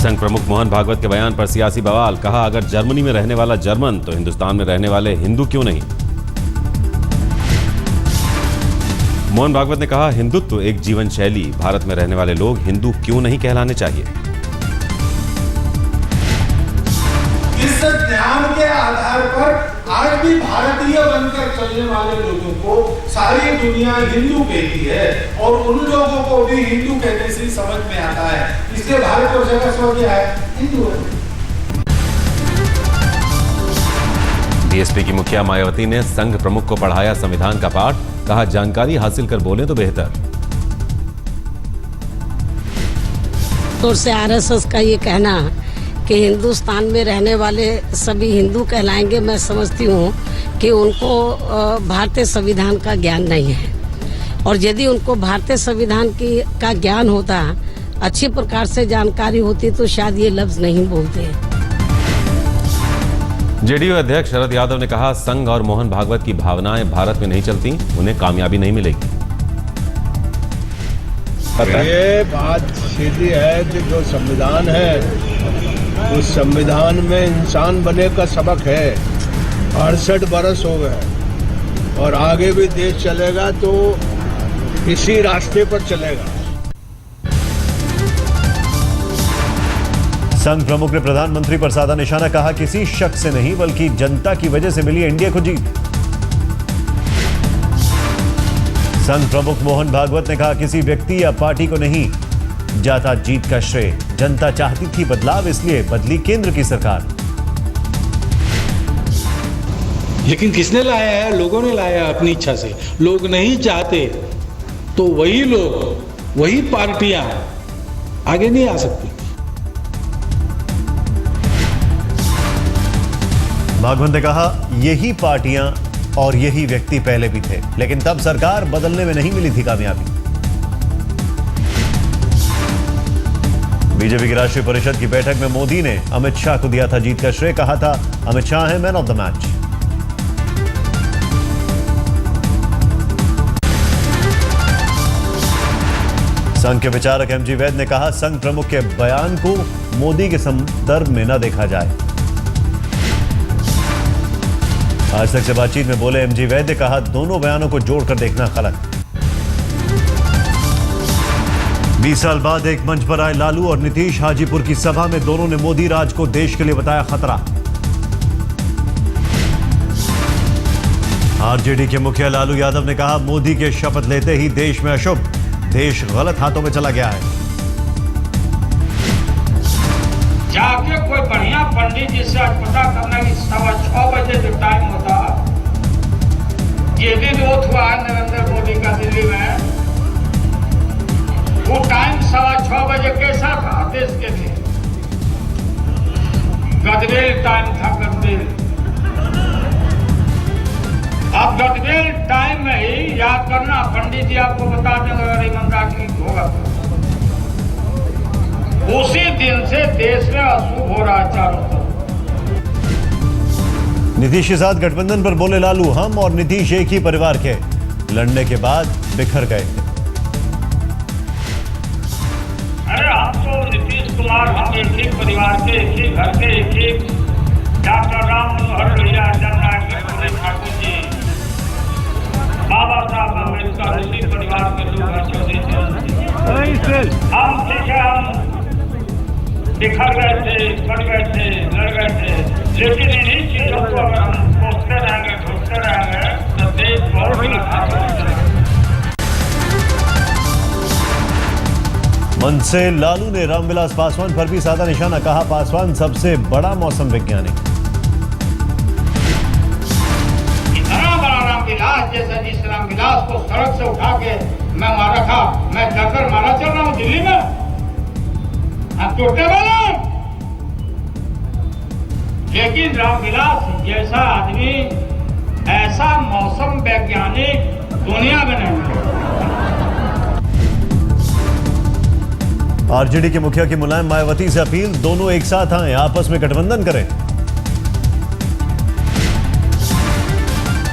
संघ प्रमुख मोहन भागवत के बयान पर सियासी बवाल। कहा, अगर जर्मनी में रहने वाला जर्मन तो हिंदुस्तान में रहने वाले हिंदू क्यों नहीं। मोहन भागवत ने कहा, हिंदुत्व एक जीवन शैली, भारत में रहने वाले लोग हिंदू क्यों नहीं कहलाने चाहिए। इस ज्ञान के आधार पर आज भी भारतीय बनकर चलने वाले लोगों को सारी दुनिया हिंदू कहती है और उन लोगों को भी हिंदू कहने से समझ में आता है। इसलिए भारत और जगह स्वर्ग है, हिंदू है। बीएसपी की मुखिया मायावती ने संघ प्रमुख को पढ़ाया संविधान का पाठ। कहा, जानकारी हासिल कर बोले तो बेहतर। तौर से आरएसएस का ये कहना कि हिंदुस्तान में रहने वाले सभी हिंदू कहलाएंगे, मैं समझती हूँ कि उनको भारतीय संविधान का ज्ञान नहीं है। और यदि उनको भारतीय संविधान का ज्ञान होता, अच्छी प्रकार से जानकारी होती, तो शायद ये लफ्ज नहीं बोलते। जेडीयू अध्यक्ष शरद यादव ने कहा, संघ और मोहन भागवत की भावनाएं भारत में नहीं चलती, उन्हें कामयाबी नहीं मिलेगी। ये बात सीधी है कि जो संविधान है उस संविधान में इंसान बने का सबक है। 68 बरस हो गए और आगे भी देश चलेगा तो इसी रास्ते पर चलेगा। संघ प्रमुख ने प्रधानमंत्री पर साधा निशाना। कहा, किसी शख्स से नहीं बल्कि जनता की वजह से मिली एनडीए को जीत। संघ प्रमुख मोहन भागवत ने कहा, किसी व्यक्ति या पार्टी को नहीं जाता जीत का श्रेय। जनता चाहती थी बदलाव, इसलिए बदली केंद्र की सरकार। लेकिन किसने लाया है? लोगों ने लाया अपनी इच्छा से। लोग नहीं चाहते तो वही लोग, वही पार्टियां आगे नहीं आ सकती। भागवत ने कहा, यही पार्टियां और यही व्यक्ति पहले भी थे, लेकिन तब सरकार बदलने में नहीं मिली थी कामयाबी। बीजेपी की राष्ट्रीय परिषद की बैठक में मोदी ने अमित शाह को दिया था जीत का श्रेय। कहा था, अमित शाह है मैन ऑफ द मैच। संघ के विचारक एमजी वैद ने कहा, संघ प्रमुख के बयान को मोदी के संदर्भ में न देखा जाए। आज तक से बातचीत में बोले एमजी वैद ने कहा, दोनों बयानों को जोड़कर देखना गलत। 20 साल बाद एक मंच पर आए लालू और नीतीश। हाजीपुर की सभा में दोनों ने मोदी राज को देश के लिए बताया खतरा। आरजेडी के मुखिया लालू यादव ने कहा, मोदी के शपथ लेते ही देश में अशुभ, देश गलत हाथों में चला गया है। जाके कोई बढ़िया पंडित जी से आज पता करना कि 6:15 बजे जो टाइम होता, ये दिन ओथ हुआ है नरेंद्र मोदी का दिल्ली में, वो टाइम 6:15 बजे कैसा था देश के लिए? गदबेल टाइम था, गदबेल। अब गदबेल टाइम में ही याद करना, पंडित जी आपको बता देंगे अगर ईमानदारी होगा तो। उसी दिन से देश में अशुभ हो रहा है चारों तरफ। नीतीश के साथ गठबंधन पर बोले लालू, हम और नीतीश एक ही परिवार के, लड़ने के बाद बिखर गए थे। अरे हम तो नीतीश कुमार, हम एक ही परिवार के, एक ही घर के, एक ही डॉक्टर राम मनोहर लोहिया, जननायक ठाकुर जी, बाबा साहब अम्बेडकर, उसी परिवार के लोग हम ठीक है, हम बिखर गए थे, बढ़ गए थे, लड़ गए थे, लेकिन इन्हीं चीजों को अगर हम सोचते रहेंगे, ढूंढते रहेंगे तो देश बहुत बड़ा। मन से लालू ने रामविलास पासवान पर भी साधा निशाना। कहा, पासवान सबसे बड़ा मौसम वैज्ञानिक। इतना बड़ा रामविलास जैसा, जिस रामविलास को सड़क से उठा के मैं मारा था, मैं डरकर मारा चल रहा हूँ दिल्ली में, आप टूटने वाला। लेकिन रामविलास जैसा आदमी, ऐसा मौसम वैज्ञानिक दुनिया में नहीं। आरजेडी के मुखिया की मुलायम मायावती से अपील, दोनों एक साथ आए, आपस में गठबंधन करें।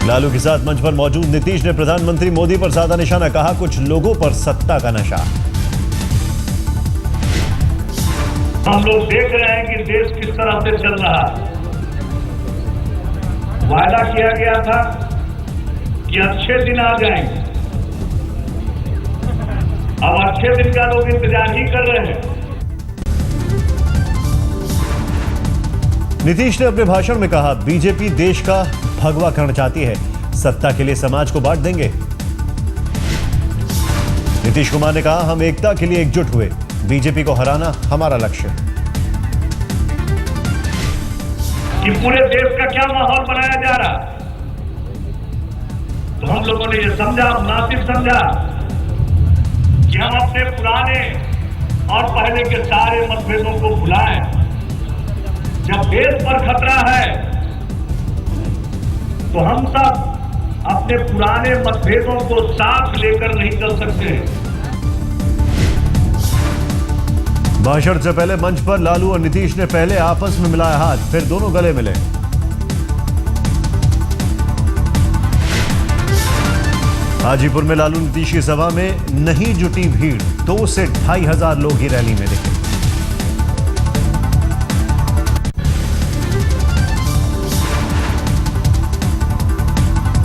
लालू के साथ मंच पर मौजूद नीतीश ने प्रधानमंत्री मोदी पर साधा निशाना। कहा, कुछ लोगों पर सत्ता का नशा। हम लोग देख रहे हैं कि देश किस तरह से चल रहा है। वायदा किया गया था कि अच्छे दिन आ जाएंगे, अब अच्छे दिन का लोग इंतजार ही कर रहे हैं। नीतीश ने अपने भाषण में कहा, बीजेपी देश का भगवा करना चाहती है, सत्ता के लिए समाज को बांट देंगे। नीतीश कुमार ने कहा, हम एकता के लिए एकजुट हुए, बीजेपी को हराना हमारा लक्ष्य। कि पूरे देश का क्या माहौल बनाया जा रहा, तो हम लोगों ने ये समझा, मुनासिब समझा कि हम अपने पुराने और पहले के सारे मतभेदों को भुलाएं। जब देश पर खतरा है तो हम सब अपने पुराने मतभेदों को साथ लेकर नहीं चल सकते। भाषण से पहले मंच पर लालू और नीतीश ने पहले आपस में मिलाया हाथ, फिर दोनों गले मिले। हाजीपुर में लालू नीतीश की सभा में नहीं जुटी भीड़, 2 से 2,500 लोग ही रैली में दिखे।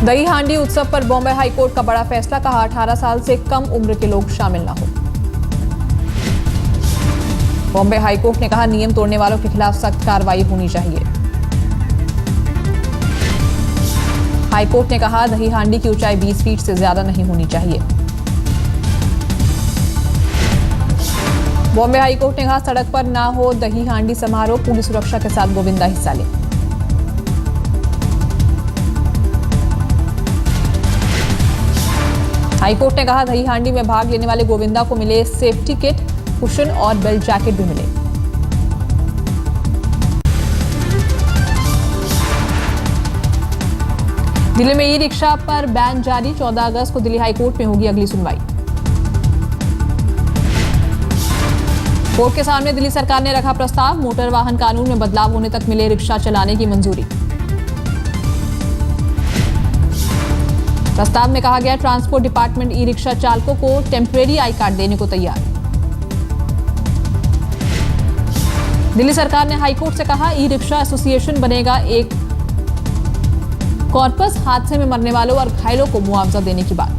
दही हांडी उत्सव पर बॉम्बे हाईकोर्ट का बड़ा फैसला, कहा 18 साल से कम उम्र के लोग शामिल ना हो। बॉम्बे हाईकोर्ट ने कहा, नियम तोड़ने वालों के खिलाफ सख्त कार्रवाई होनी चाहिए। हाईकोर्ट ने कहा, दही हांडी की ऊंचाई 20 फीट से ज्यादा नहीं होनी चाहिए। बॉम्बे हाईकोर्ट ने कहा, सड़क पर ना हो दही हांडी समारोह, पुलिस सुरक्षा के साथ गोविंदा हिस्सा ले। हाईकोर्ट ने कहा, दही हांडी में भाग लेने वाले गोविंदा को मिले सेफ्टी किट, कुशन और बेल्ट जैकेट भी मिले। दिल्ली में ई रिक्शा पर बैन जारी, 14 अगस्त को दिल्ली हाईकोर्ट में होगी अगली सुनवाई। कोर्ट के सामने दिल्ली सरकार ने रखा प्रस्ताव, मोटर वाहन कानून में बदलाव होने तक मिले रिक्शा चलाने की मंजूरी। प्रस्ताव में कहा गया, ट्रांसपोर्ट डिपार्टमेंट ई रिक्शा चालकों को टेम्परेरी आई कार्ड देने को तैयार। दिल्ली सरकार ने हाईकोर्ट से कहा, ई रिक्शा एसोसिएशन बनेगा एक कॉर्पस, हादसे में मरने वालों और घायलों को मुआवजा देने की बात।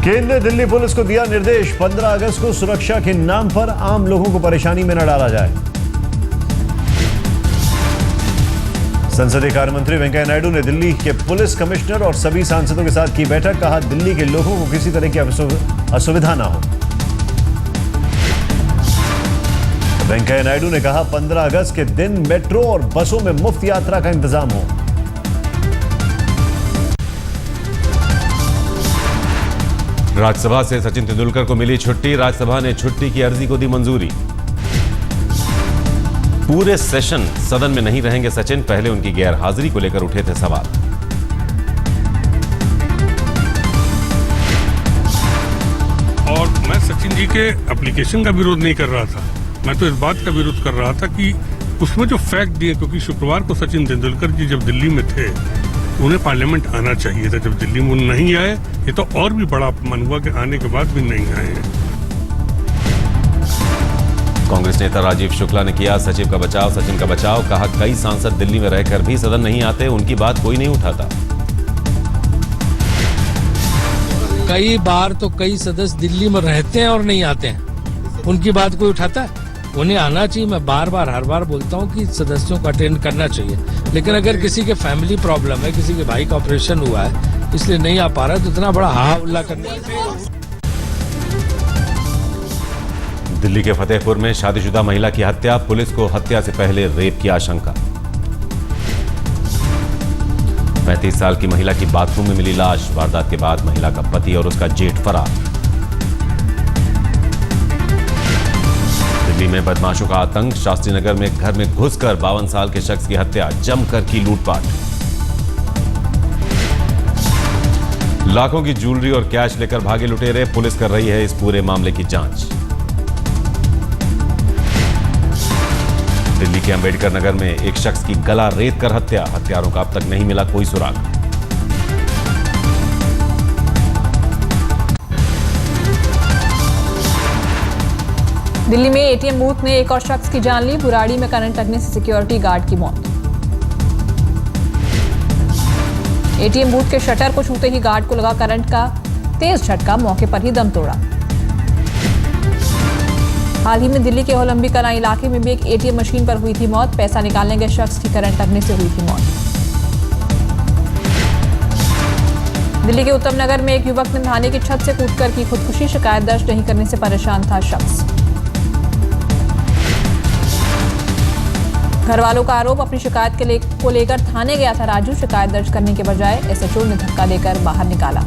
केंद्र ने दिल्ली पुलिस को दिया निर्देश, 15 अगस्त को सुरक्षा के नाम पर आम लोगों को परेशानी में न डाला जाए। संसदीय कार्य मंत्री वेंकैया नायडू ने दिल्ली के पुलिस कमिश्नर और सभी सांसदों के साथ की बैठक, कहा दिल्ली के लोगों को किसी तरह की असुविधा ना हो। वेंकैया नायडू ने कहा, 15 अगस्त के दिन मेट्रो और बसों में मुफ्त यात्रा का इंतजाम हो। राज्यसभा से सचिन तेंदुलकर को मिली छुट्टी, राज्यसभा ने छुट्टी की अर्जी को दी मंजूरी। पूरे सेशन सदन में नहीं रहेंगे सचिन, पहले उनकी गैर हाजिरी को लेकर उठे थे सवाल। और मैं सचिन जी के एप्लीकेशन का विरोध नहीं कर रहा था, मैं तो इस बात का विरोध कर रहा था कि उसमें जो फैक्ट दिए, क्योंकि शुक्रवार को सचिन तेंदुलकर जी जब दिल्ली में थे उन्हें पार्लियामेंट आना चाहिए था, जब दिल्ली में नहीं आए, ये तो और भी बड़ा अपमान हुआ कि आने के बाद भी नहीं आए हैं। कांग्रेस नेता राजीव शुक्ला ने किया सचिव का बचाव, सचिन का बचाव, कहा कई सांसद दिल्ली में रहकर भी सदन नहीं आते, उनकी बात कोई नहीं उठाता। कई बार तो कई सदस्य दिल्ली में रहते हैं और नहीं आते हैं, उनकी बात कोई उठाता है? उन्हें आना चाहिए। मैं बार बार हर बार बोलता हूँ कि सदस्यों को अटेंड करना चाहिए, लेकिन अगर किसी के फैमिली प्रॉब्लम है, किसी के भाई का ऑपरेशन हुआ है इसलिए नहीं आ पा रहा है, तो इतना बड़ा हा उल्ला करना। दिल्ली के फतेहपुर में शादीशुदा महिला की हत्या, पुलिस को हत्या से पहले रेप की आशंका। 35 साल की महिला की बाथरूम में मिली लाश, वारदात के बाद महिला का पति और उसका जेठ फरार। दिल्ली में बदमाशों का आतंक, शास्त्री नगर में घर में घुसकर 52 साल के शख्स की हत्या, जमकर की लूटपाट। लाखों की ज्वेलरी और कैश लेकर भागे लुटेरे, पुलिस कर रही है इस पूरे मामले की जांच। दिल्ली के अंबेडकर नगर में एक शख्स की गला रेत कर हत्या, हत्यारों का अब तक नहीं मिला कोई सुराग। दिल्ली में एटीएम बूथ ने एक और शख्स की जान ली। बुराड़ी में करंट लगने से सिक्योरिटी गार्ड की मौत। एटीएम बूथ के शटर को छूते ही गार्ड को लगा करंट का तेज झटका, मौके पर ही दम तोड़ा। हाल ही में दिल्ली के होलंबी कलां इलाके में भी एक एटीएम मशीन पर हुई थी मौत। पैसा निकालने गए शख्स की करंट लगने से हुई थी मौत। दिल्ली के उत्तम नगर में एक युवक ने थाने की छत से कूदकर की खुदकुशी। शिकायत दर्ज नहीं करने से परेशान था शख्स। घर वालों का आरोप, अपनी शिकायत को लेकर थाने गया था राजू। शिकायत दर्ज करने के बजाय एसएचओ ने धक्का देकर बाहर निकाला।